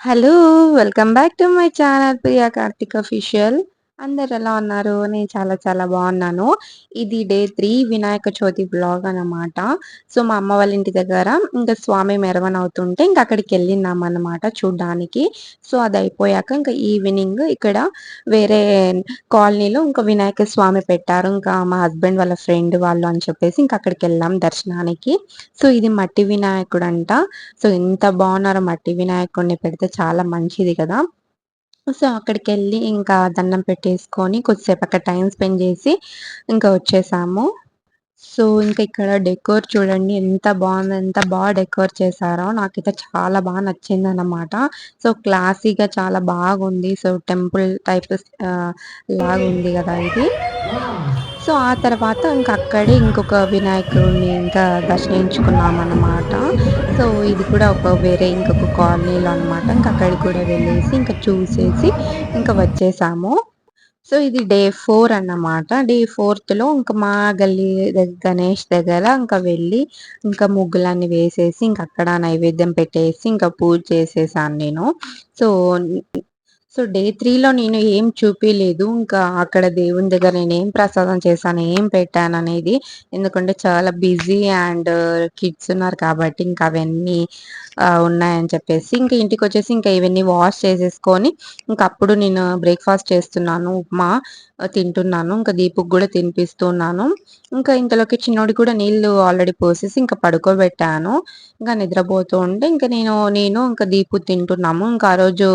Hello! Welcome back to my channel Priya Karthik official. అందరూ ఎలా ఉన్నారు? నేను చాలా చాలా బాగున్నాను. ఇది డే 3 వినాయక చవితి వ్లాగ్ అన్నమాట. సో, మా అమ్మ వాళ్ళ ఇంటి దగ్గర ఇంకా స్వామి మెరవన అవుతుంటే ఇంక అక్కడికెళ్ళినామన్నమాట చూడ్డానికి. సో, అదయిపోయాక ఇంకా ఈవినింగ్ ఇక్కడ వేరే కాలనీలో ఇంకా వినాయక స్వామి పెట్టారు. ఇంకా మా హస్బెండ్ వాళ్ళ ఫ్రెండ్ వాళ్ళు అని చెప్పేసి ఇంక అక్కడికెళ్ళాం దర్శనానికి. సో, ఇది మట్టి వినాయకుడంట. సో, ఎంత బాగున్నారో మట్టి వినాయకుడిని పెడితే చాలా మంచిది కదా! సో, అక్కడికెళ్ళి ఇంకా దండం పెట్టేసుకొని కొద్దిసేపు అక్కడ టైమ్ స్పెండ్ చేసి ఇంకా వచ్చేసాము. సో, ఇంక ఇక్కడ డెకోర్ చూడండి ఎంత బావుందో, ఎంత డెకోర్ చేశారో నాకైతే చాలా నచ్చిందనమాట. సో, క్లాసీగా చాలా బాగుంది. సో, టెంపుల్ టైప్ లాగుంది గదా ఇది. సో, ఆ తర్వాత ఇంక అక్కడే ఇంకొక వినాయకుడిని ఇంకా దర్శించుకున్నామనమాట. సో, ఇది కూడా వేరే ఇంకొక కాలనీలో అనమాట. ఇంక అక్కడికి కూడా వెళ్ళేసి, ఇంక చూసేసి ఇంక వచ్చేసాము. సో, ఇది డే 4 అన్నమాట. డే 4థ్‌లో ఇంక మా గల్లీ గణేష్ దగ్గర ఇంక వెళ్ళి, ఇంకా ముగ్గులన్నీ వేసేసి, ఇంకక్కడ నైవేద్యం పెట్టేసి, ఇంకా పూజ చేసేసాను నేను. సో డే 3లో నేను ఏం చూపియలేదు. ఇంకా అక్కడ దేవుని దగ్గర నేనేం ప్రసాదం చేశాను, ఏం పెట్టాననేది. ఎందుకంటే చాలా బిజీ అండ్ కిడ్స్ ఉన్నారు కాబట్టి ఇంకా అవన్నీ ఉన్నాయని చెప్పేసి ఇంక ఇంటికొచ్చేసి ఇంకా ఇవన్నీ వాష్ చేసేసుకొని ఇంక అప్పుడు నేను బ్రేక్‌ఫాస్ట్ చేస్తున్నాను. ఉప్మా తింటున్నాను. ఇంకా దీపుకి గూడా తినిపిస్తున్నాను. ఇంకా ఇంతలోకి చిన్నోడికి కూడా నీళ్ళు ఆల్రెడీ పోసేసి ఇంకా పడుకోబెట్టాను. ఇంకా నిద్రపోతూ ఉంటే ఇంక నేను ఇంకా దీపు తింటున్నాము. ఇంకా ఆ రోజు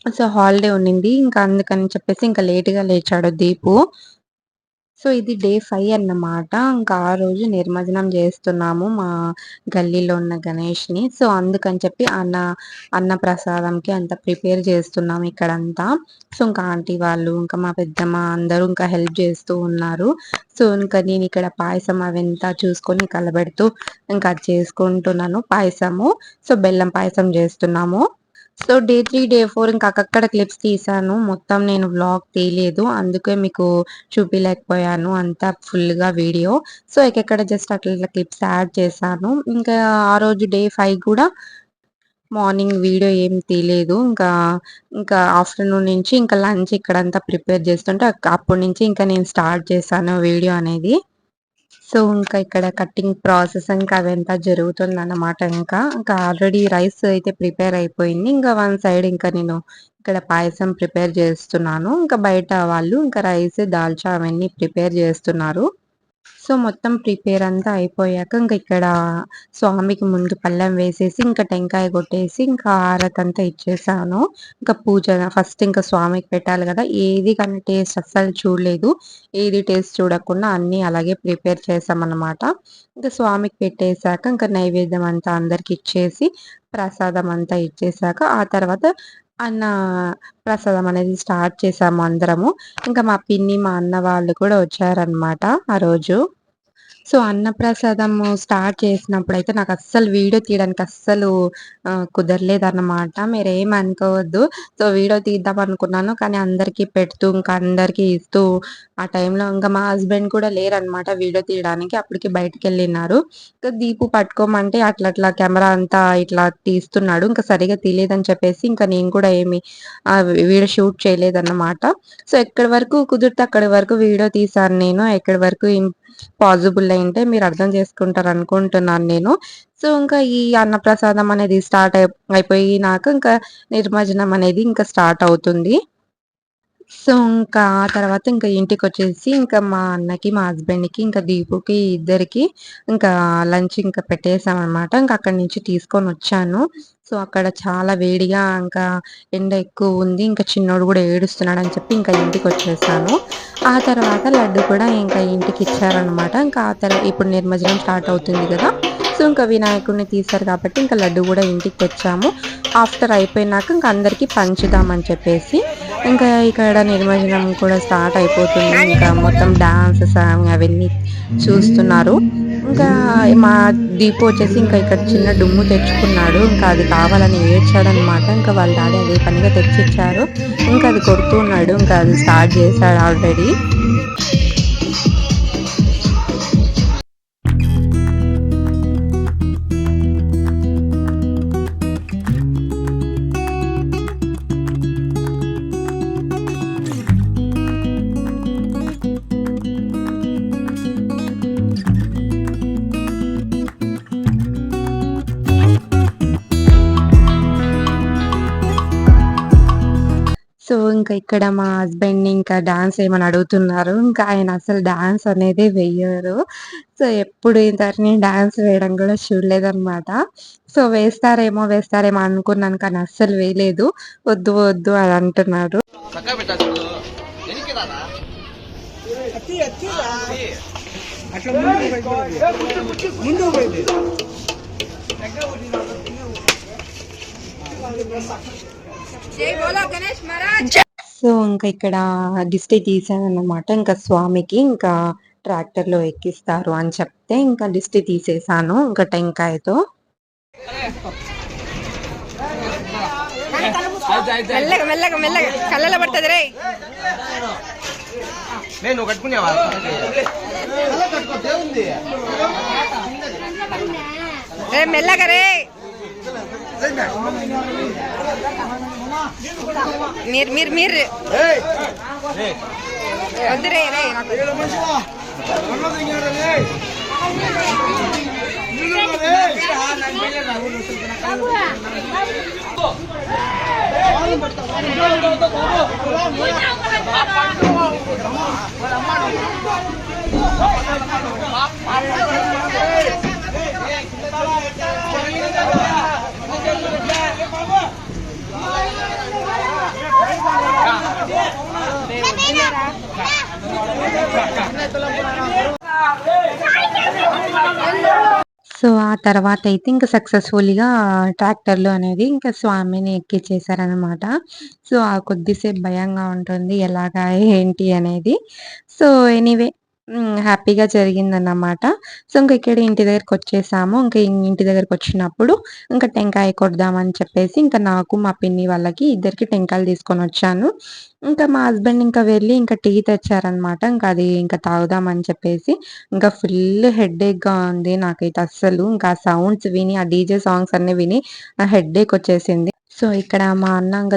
సో, హాలిడే ఉండింది. ఇంకా అందుకని చెప్పేసి ఇంకా లేట్‌గా లేచాడు దీపు. సో, ఇది డే 5 అన్నమాట. ఇంకా ఆ రోజు నిర్మజ్జనం జేస్తున్నాము మా గల్లీలో ఉన్న గణేష్‌ని. సో, అందుకని చెప్పి అన్నప్రసాదంకి అంతా ప్రిపేర్ చేస్తున్నాం ఇక్కడంతా. సో, ఇంకా ఆంటీ వాళ్ళు, ఇంకా మా పెద్దమ్మ అందరూ ఇంకా హెల్ప్ చేస్తూ ఉన్నారు. సో, ఇంకా నేనిక్కడ పాయసం అవంతా చూసుకొని కలబెడుతూ ఇంకా అది చేసుకుంటున్నాను పాయసము. సో, బెల్లం పాయసం జేస్తున్నాము. సో, డే 3, డే 4 ఇంక అక్కడక్కడ క్లిప్స్ తీశాను. మొత్తం నేను వ్లాగ్ తీయలేదు. అందుకే మీకు చూపియలేకపోయాను అంతా ఫుల్‌గా వీడియో. సో, ఎక్కడెక్కడ జస్ట్ అట్లా క్లిప్స్ యాడ్ చేశాను. ఇంకా ఆ రోజు డే 5 కూడా మార్నింగ్ వీడియో ఏం తీయలేదు. ఇంకా ఆఫ్టర్‌నూన్ నుంచి ఇంకా లంచ్ ఇక్కడంతా ప్రిపేర్ చేస్తుంటే అప్పటి నుంచి ఇంకా నేను స్టార్ట్ చేశాను వీడియో అనేది. సో, ఇంకా ఇక్కడ కటింగ్ ప్రాసెస్ ఇంకా అదంతా జరుగుతుందన్నమాట ఇంకా. ఇంకా ఆల్రెడీ రైస్ అయితే ప్రిపేర్ అయిపోయింది. ఇంకా వన్ సైడ్ ఇంకా నేను ఇక్కడ పాయసం ప్రిపేర్ చేస్తున్నాను. ఇంకా బయట వాళ్ళు ఇంకా రైస్, దాల్చా అవన్నీ ప్రిపేర్ చేస్తున్నారు. సో, మొత్తం ప్రిపేర్ అంతా అయిపోయాక ఇంక ఇక్కడ స్వామికి ముందు పళ్ళెం వేసేసి, ఇంకా టెంకాయ కొట్టేసి, ఇంకా హారతంతా ఇచ్చేసాను. ఇంకా పూజ ఫస్ట్ ఇంకా స్వామికి పెట్టాలి గదా! ఏది కానీ టేస్ట్ అస్సలు చూడలేదు. ఏది టేస్ట్ చూడకుండా అన్నీ అలాగే ప్రిపేర్ చేశామనమాట. ఇంకా స్వామికి పెట్టేసాక ఇంకా నైవేద్యం అంతా అందరికి ఇచ్చేసి, ప్రసాదం అంతా ఇచ్చేసాక, ఆ తర్వాత అన్న ప్రసాదం అనేది స్టార్ట్ చేశాము అందరము. ఇంకా మా పిన్ని, మా అన్న వాళ్ళు కూడా వచ్చారనమాట ఆ రోజు. సో, అన్నప్రసాదము స్టార్ట్ చేసినప్పుడైతే నాకస్సలు వీడియో తీయడానికి అస్సలు కుదరలేదన్నమాట. మీరేమనుకోవద్దు. So, video తీద్దామనుకున్నాను. కానీ అందరికీ పెడుతూ, ఇంకా అందరికీ ఇస్తూ, ఆ టైంలో ఇంకా మా హస్బెండ్ కూడా లేరనమాట వీడియో తీయడానికి. అప్పటికి బయటికెళ్ళినారు. ఇంకా దీపు పట్టుకోమంటే అట్లా కెమెరా అంతా ఇట్లా తీస్తున్నాడు. ఇంకా సరిగ్గా తీయలేదని చెప్పేసి ఇంకా నేను కూడా ఏమి వీడియో షూట్ చేయలేదన్నమాట. సో, ఎక్కడి వరకు కుదిరితే అక్కడి వరకు వీడియో తీశాను నేను. ఎక్కడి వరకు పాజిబుల్ అయింటే మీరు అర్థం చేసుకుంటారనుకుంటున్నాను నేను. సో, ఇంకా ఈ అన్నప్రసాదం అనేది స్టార్ట్ అయిపోయినాక ఇంకా నిర్మజ్జనం అనేది ఇంకా స్టార్ట్ అవుతుంది. సో, ఇంకా ఆ తర్వాత ఇంకా ఇంటికొచ్చేసి ఇంకా మా అన్నకి, మా హస్బెండ్‌కి, ఇంకా దీపుకి ఇద్దరికి ఇంకా లంచ్ ఇంకా పెట్టేసామనమాట. ఇంకా అక్కడి నుంచి తీసుకొనొచ్చాను. సో, అక్కడ చాలా వేడిగా ఇంకా ఎండ ఎక్కువుంది. ఇంకా చిన్నోడు గూడా ఏడుస్తున్నాడని చెప్పి ఇంకా ఇంటికొచ్చేసాను. ఆ తర్వాత లడ్డు కూడా ఇంకా ఇంటికిచ్చారనమాట. ఇంకా ఇప్పుడు నిమజ్జనం స్టార్ట్ అవుతుంది గదా! సో, ఇంకా వినాయకుడిని తీశారు కాబట్టి ఇంకా లడ్డు గూడా ఇంటికి తెచ్చాము. ఆఫ్టర్ అయిపోయినాక ఇంక అందరికి పంచుదామని చెప్పేసి, ఇంకా ఇక్కడ నిమజ్జనం కూడా స్టార్ట్ అయిపోతుంది. ఇంకా మొత్తం డాన్సెస్ అవన్నీ చూస్తున్నారు. ఇంకా మా దీపు వచ్చేసి ఇంకా ఇక్కడ చిన్న డుమ్ము తెచ్చుకున్నాడు. ఇంకా అది కావాలని ఏడ్చాడనమాట. ఇంకా వాళ్ళ డాడీ అదే పనిగా తెచ్చిచ్చారు. ఇంకా అది కొడుతున్నాడు. ఇంకా అది స్టార్ట్ చేశాడు ఆల్రెడీ. సో, ఇంకా ఇక్కడ మా హస్బెండ్‌ని ఇంకా డాన్స్ ఏయమని అడుగుతున్నారు. ఇంకా ఆయన అసలు డాన్స్ అనేదే వెయ్యరు. సో, ఎప్పుడు ఇంతవరకు నేను డాన్స్ వేయడం గూడా చూడలేదనమాట. సో, వేస్తారేమో అనుకున్నాను. కానీ అస్సలు వేయలేదు. వద్దు, వద్దు అని అంటున్నారు. చక్కగా పెట్టా చూడు. ఎనికి రారా? అట్లా ముందు పోయింది. సో, ఇంకా ఇక్కడ దిష్టి తీశానన్నమాట. ఇంకా స్వామికి ఇంకా ట్రాక్టర్‌లో ఎక్కిస్తారు అని చెప్తే ఇంకా దిష్టి తీసేసాను. ఇంకా టెంకాయతో. మెల్లగా మెల్లగా మెల్లగా కళ్ళలో పడుతుంది రే. నేను కట్టుకునేవా మెల్లగా రే. మీరు మీరు మీరు వద్దు రే రే. సో, ఆ తర్వాతయితే ఇంక సక్సెస్‌ఫుల్‌గా ట్రాక్టర్‌లో అనేది ఇంకా స్వామిని ఎక్కిచ్చేసారనమాట. సో, ఆ కొద్దిసేపు భయంగా ఉంటుంది. ఎలాగా? ఏంటి? అనేది. సో, ఎనీవే హ్యాపీగా జరిగిందన్నమాట. సో, ఇంక ఇక్కడ ఇంటి దగ్గరకొచ్చేసాము. ఇంక ఇంటి దగ్గరకొచ్చినప్పుడు ఇంక టెంకాయ కొడదామని చెప్పేసి ఇంక నాకు, మా పిన్ని వాళ్ళకి ఇద్దరికి టెంకాయలు తీసుకొనొచ్చాను. ఇంకా మా హస్బెండ్ ఇంకా వెళ్ళి ఇంకా టీ తెచ్చారనమాట. ఇంకా అది ఇంకా తాగుదామని చెప్పేసి ఇంకా ఫుల్ హెడ్‌ఏక్‌గా ఉంది నాకైతే అస్సలు. ఇంకా ఆ సౌండ్స్ విని, ఆ డీజే సాంగ్స్ అన్నీ విని హెడ్‌ఏక్ వచ్చేసింది. సో, ఇక్కడ మా అన్న ఇంక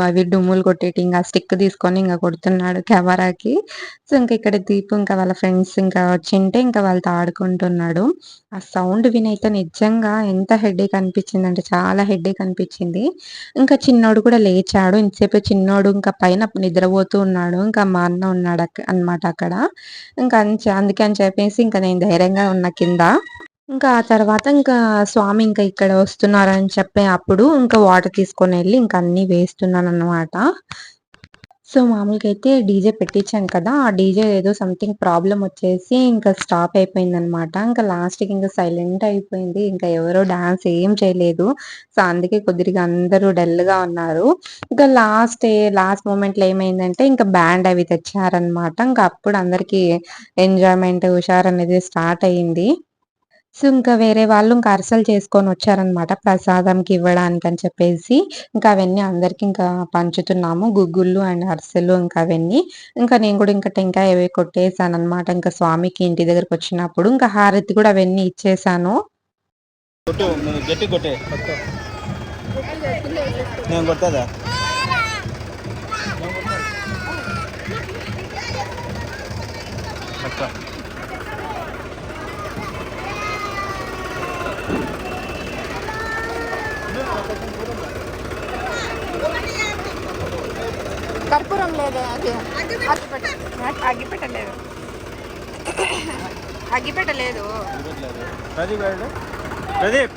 అవి డుమ్ములు కొట్టేటి ఇంగ స్టిక్ తీసుకొని ఇంగ కొడుతున్నాడు కెమెరాకి. సో, ఇంక ఇక్కడ దీపు ఇంకా వాళ్ళ ఫ్రెండ్స్ ఇంకా వచ్చింటే ఇంకా వాళ్ళతో ఆడుకుంటున్నాడు. ఆ సౌండ్ వినైతే నిజంగా ఎంత హెడేక్ అనిపించిందంటే చాలా హెడేక్ అనిపించింది. ఇంకా చిన్నోడు కూడా లేచాడు. ఇంతసేపు చిన్నోడు ఇంకా పైన నిద్రపోతూ ఉన్నాడు. ఇంకా మా అన్న ఉన్నాడు అన్నమాట అక్కడ. ఇంకా అందుకే అని చెప్పేసి ఇంకా నేను ధైర్యంగా ఉన్నా కింద. ఇంకా ఆ తర్వాత ఇంకా స్వామి ఇంకా ఇక్కడ వస్తున్నారని చెప్పి అప్పుడు ఇంకా వాటర్ తీసుకొనెళ్ళి ఇంక అన్నీ వేస్తున్నానన్నమాట. సో, మామూలుగా అయితే డీజే పెట్టించాను కదా! ఆ డీజే ఏదో సంథింగ్ ప్రాబ్లమ్ వచ్చేసి ఇంకా స్టాప్ అయిపోయిందనమాట. ఇంకా లాస్ట్‌కి ఇంకా సైలెంట్ అయిపోయింది. ఇంకా ఎవరు డాన్స్ ఏం చేయలేదు. సో, అందుకే కొద్దిగా అందరూ డల్‌గా ఉన్నారు. ఇంకా లాస్ట్ మూమెంట్‌లో ఏమైందంటే ఇంకా బ్యాండ్ అవి తెచ్చారనమాట. ఇంకా అప్పుడు అందరికి ఎంజాయ్‌మెంట్, హుషారనేది స్టార్ట్ అయింది. సో, ఇంకా వేరే వాళ్ళు ఇంకా అరిసెలు చేసుకొనొచ్చారనమాట ప్రసాదంకి ఇవ్వడానికని చెప్పేసి. ఇంకా అవన్నీ అందరికి ఇంకా పంచుతున్నాము. గుగ్గుళ్ళు అండ్ అరిసెలు ఇంకా అవన్నీ. ఇంకా నేను కూడా ఇంకా టెంకాయ అవి కొట్టేసాననమాట. ఇంకా స్వామికి ఇంటి దగ్గరకొచ్చినప్పుడు. ఇంకా హారతి కూడా అవన్నీ ఇచ్చేసాను. కొట్టు గట్టి కొట్టే నేను కొడతాదా కర్పూరం లేదా? అగ్గిపెట్టలేదు. అగ్గిపెట్టలేదు. ప్రదీప్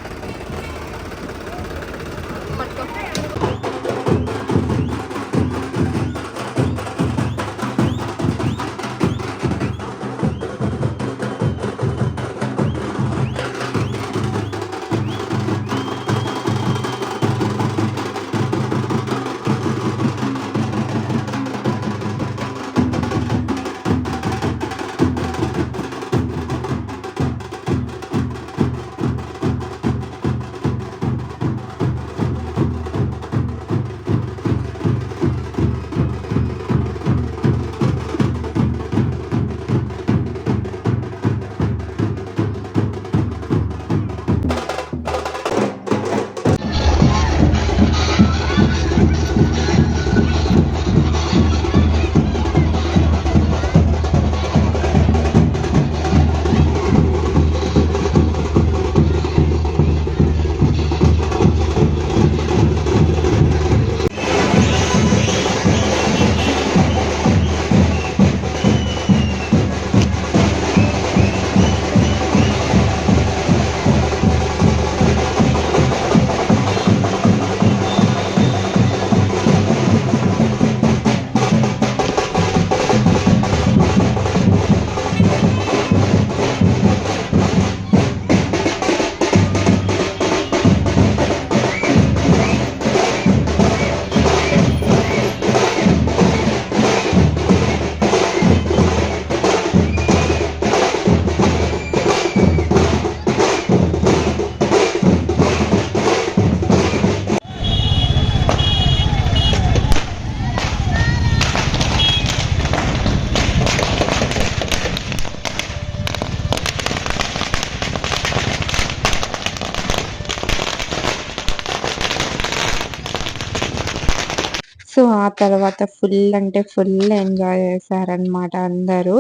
సో, ఆ తర్వాత ఫుల్ అంటే ఫుల్ ఎంజాయ్ చేశారనమాట అందరూ.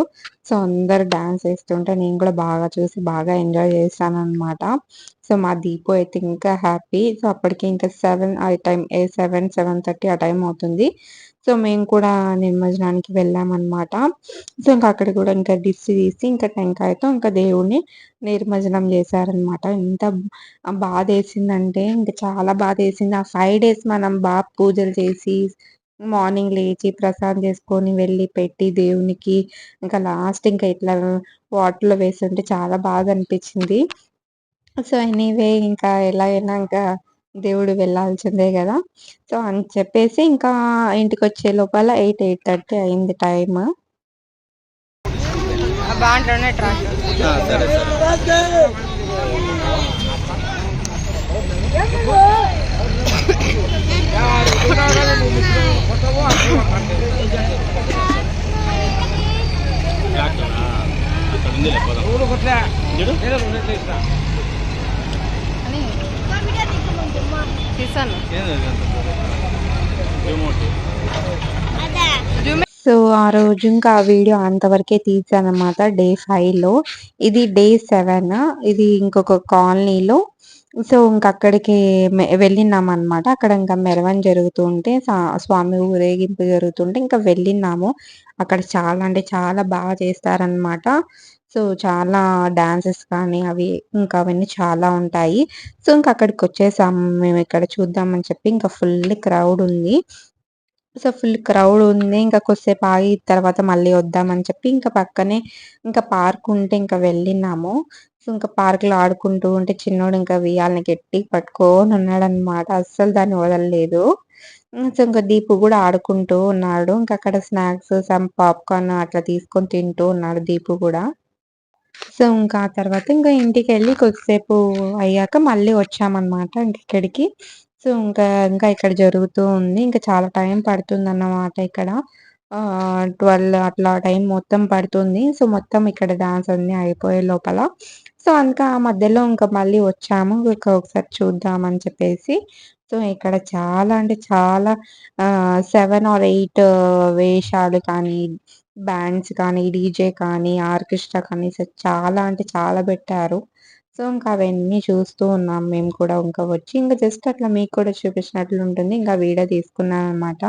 సో, అందరూ డాన్స్ ఏస్తుంటే నేను కూడా బాగా చూసి బాగా ఎంజాయ్ చేశాననమాట. సో, మా దీపు అయితే ఇంకా హ్యాపీ. సో, అప్పటికి ఇంకా 7 ఆ టైం 7, 7:30 ఆ టైం అవుతుంది. సో, మేము కూడా నిమజ్జనానికి వెళ్ళామనమాట. సో, ఇంక అక్కడ కూడా ఇంకా దిష్టి తీసి ఇంకా టెంకాయతో ఇంకా దేవుడిని నిమజ్జనం చేశారనమాట. ఎంత బాధేసిందంటే ఇంక చాలా బాధేసింది. ఆ 5 డేస్ మనం పూజలు చేసి, మార్నింగ్ లేచి ప్రసాదం చేసుకొని వెళ్ళి పెట్టి దేవునికి ఇంకా లాస్ట్ ఇంకా ఇట్లా వాటర్‌లో వేస్తుంటే చాలా బాధ అనిపించింది. సో, ఎనీవే ఇంకా ఎలాగైనా ఇంకా దేవుడు వెళ్ళాల్సిందే గదా! సో, అని చెప్పేసి ఇంకా ఇంటికొచ్చే లోపల 8, 8:30 అయింది టైము. బాగుంటాడు ట్రాక్. సరే సరే. అక్కడ ఉందిలే పోదాం. తీసాను. రిమోట్. సో, ఆ రోజు ఇంకా ఆ వీడియో అంతవరకే తీశాననమాట డే 5లో. ఇది డే 7 ఇది ఇంకొక కాలనీలో. సో, ఇంకక్కడికి వెళ్ళినామనమాట. అక్కడ ఇంకా మెరవని జరుగుతూ ఉంటే స్వామి ఊరేగింపు జరుగుతుంటే ఇంకా వెళ్ళినాము. అక్కడ చాలా అంటే చాలా బాగా చేస్తారనమాట. సో, చాలా డాన్సెస్ కానీ అవి ఇంకా అవన్నీ చాలా ఉంటాయి. సో, ఇంక అక్కడికొచ్చేసాము మేమిక్కడ చూద్దామని చెప్పి. ఇంకా ఫుల్ క్రౌడ్ ఉంది. సో, ఫుల్ క్రౌడ్ ఉంది. ఇంకా కొద్దిసేపు ఆగి తర్వాత మళ్ళీ వద్దామని చెప్పి ఇంకా పక్కనే ఇంకా పార్క్ ఉంటే ఇంకా వెళ్ళినాము. సో, ఇంకా పార్క్‌లో ఆడుకుంటూ ఉంటే చిన్నోడు ఇంకా ఉయ్యాలని గట్టిగా పట్టుకొని ఉన్నాడనమాట. అస్సలు దాన్ని వదలలేదు. సో, ఇంక దీపు గూడా ఆడుకుంటూ ఉన్నాడు. ఇంక అక్కడ స్నాక్స్, సమ్ పాప్‌కార్న్ అట్లా తీసుకొని తింటూ ఉన్నాడు దీపు గూడా. సో, ఇంకా ఆ తర్వాత ఇంకా ఇంటికెళ్ళి కొద్దిసేపు అయ్యాక మళ్ళీ వచ్చామనమాట ఇంకిక్కడికి. సో, ఇంకా ఇక్కడ జరుగుతూ ఉంది. ఇంకా చాలా టైం పడుతుందన్నమాట ఇక్కడ. 12 అట్లా టైం మొత్తం పడుతుంది. సో, మొత్తం ఇక్కడ డాన్స్ అన్నీ అయిపోయే లోపల. సో, ఇంకా ఆ మధ్యలో ఇంకా మళ్ళీ వచ్చాము. ఇక ఒకసారి చూద్దామని చెప్పేసి. సో, ఇక్కడ చాలా అంటే చాలా 7 ఆర్ 8 వేషాలు కానీ, బ్యాండ్స్ కానీ, డీజే కానీ, ఆర్కెస్ట్రా కానీ చాలా అంటే చాలా పెట్టారు. సో, ఇంకా అవన్నీ చూస్తూ ఉన్నాం మేము కూడా. ఇంకా వచ్చి ఇంక జస్ట్ అట్లా మీకు కూడా చూపించినట్లుంటుంది. ఇంకా వీడియో తీసుకున్నాననమాట.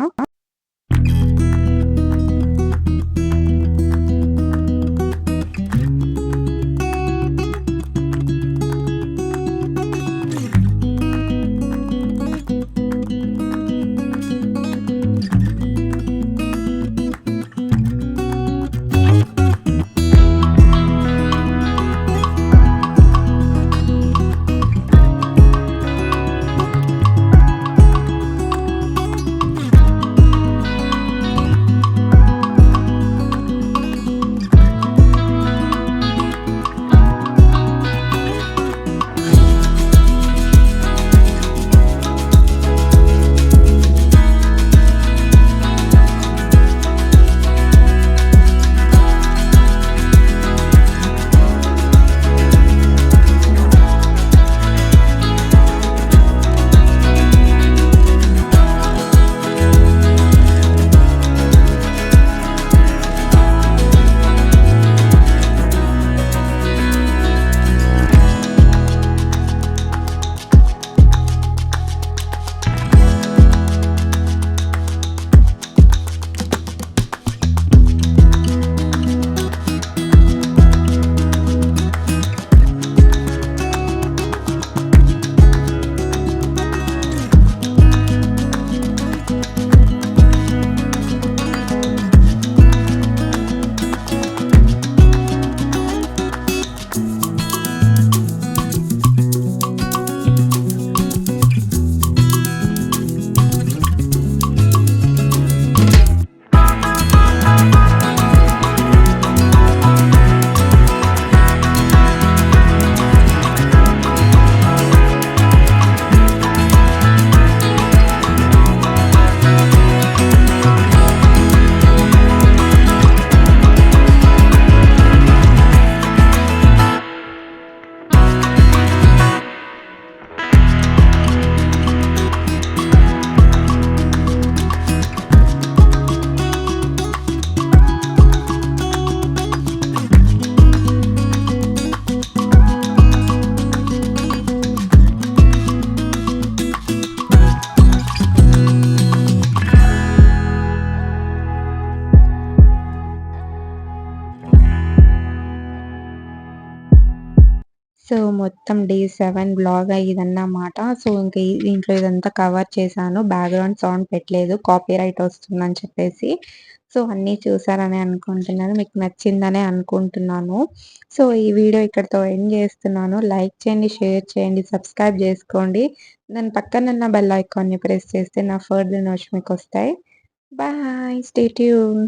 మొత్తం డే 7 వ్లాగ్ ఇదన్నమాట. సో, ఇంక దీంట్లో ఇదంతా కవర్ చేశాను. బ్యాక్‌గ్రౌండ్ సౌండ్ పెట్టలేదు. కాపీరైట్ వస్తుందని చెప్పేసి. సో, అన్నీ చూసారనే అనుకుంటున్నాను. మీకు నచ్చిందనే అనుకుంటున్నాను. సో, ఈ వీడియో ఇక్కడితో ఎండ్ చేస్తున్నాను. లైక్ చేయండి, షేర్ చేయండి, సబ్స్క్రైబ్ చేసుకోండి. దాని పక్కనున్న బెల్ ఐకాన్‌ని ప్రెస్ చేస్తే నా ఫర్దర్ నోట్స్ మీకొస్తాయి. బాయ్. Stay tune.